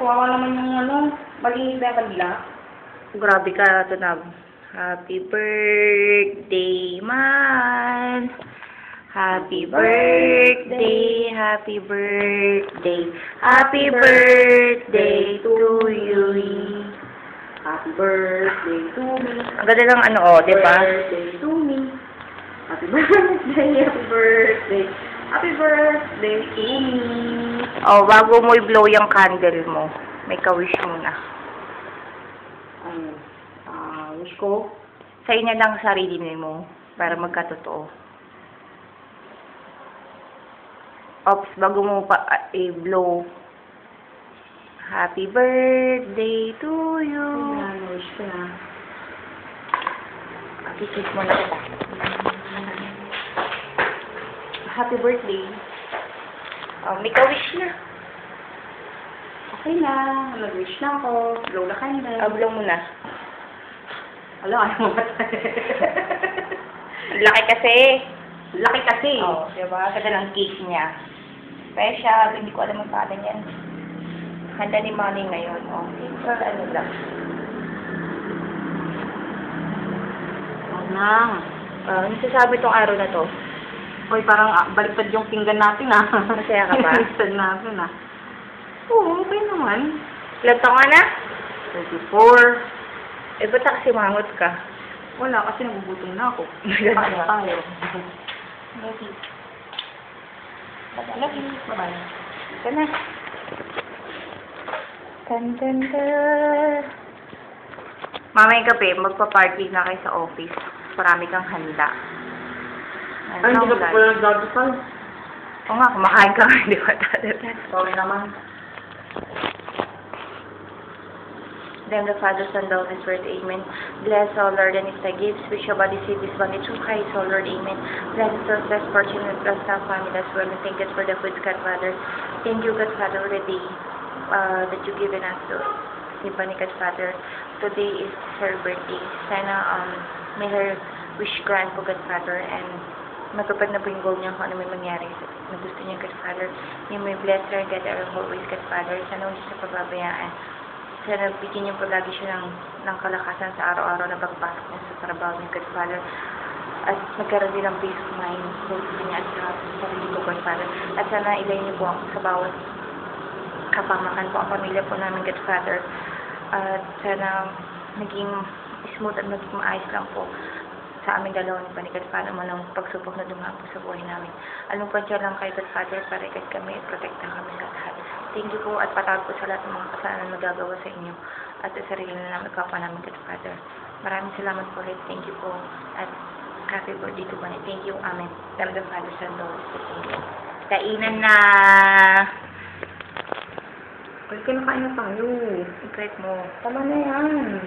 kawawa naman yung ano, malinis na kanila. Grabe ka, Tunab. Happy birthday, man. Happy birthday, happy birthday. Happy birthday to you. Happy birthday to me. Ang ganda lang ano, oh, di ba? Birthday to me. Happy birthday, happy birthday. Happy birthday to me. Oh, bago mo i-blow yung candle mo, may ka-wish muna. Wish ko. Sa inyo lang sarili mo para magkatotoo. Ops, bago mo pa i-blow. Happy birthday to you. Ayan, wish ko na. Kiss mo na kita. Happy birthday. Oh, may ka-wish na. Okay na. Nag-wish na ako. Blow na candle. Blow mo na. Wala, ayaw mo ba Laki kasi. Laki kasi. Oh, diba? Kada ng cake niya. Special. Hindi ko alam ang pangalan yan. Handa ni Manny ngayon. Oh, simple ano lang. Huwag nang. Ano sasabi tong araw na to? Hoy, parang baliktad yung pinggan natin, ah. Masaya ka ba? Baliktad natin, ah. Oo, okay naman. Ilan taon ka na? 34. Eh, ba't kasi mangot ka? Wala, kasi nagugutom na ako. Naganda Kaya tayo. Maybe. Love you. Bye-bye. Ito na. Tan. Mamayang gabi, magpa-party na kayo sa office. Marami kang handa. Ay, hindi ka pa pala nagdadasal. Oo nga, kumakain ka nga, hindi ba? Sorry naman. Then the Father, Son, Holy Spirit, Amen. Bless, O Lord, and its gifts, which your body save this body through Christ, O Lord, Amen. Bless us, bless fortunate, bless our family as well, and thank you for the food, God Father. Thank you, God Father, for the day that you've given us to Symphony, God Father. Today is her birthday. Sana may her wish grant po, God Father, and matupad na po yung goal niya kung ano may mangyari na gusto niya, God Father. May bless her, God, our always, God Father. Sana huwag siya pababayaan. Sana bigyan niyo po lagi siya ng kalakasan sa araw-araw na pagpasok niya sa trabaho niya, God Father. At magkaroon din ng peace of mind sa kanya at sa sarili ko, God Father. At sana ilay niyo po ako sa bawat kapamakan po ang pamilya po namin, God Father. At sana naging smooth at naging maayos lang po sa aming dalawa ni God Father, malang pagsubok na dumaan po sa buhay namin. Anong padya lang kay God Father para ikat kami at protektahan kami sa lahat. Thank you po at patawad po sa lahat ng mga kasalanan na magagawa sa inyo at sa sarili na namin kapwa namin, God Father. Maraming salamat po ulit. Thank you po at happy birthday to Manny. Thank you. Amen. Talaga Father, Son, Holy Spirit. Kainan na! Pwede ka na kain na tayo. Secret mo. Tama na yan.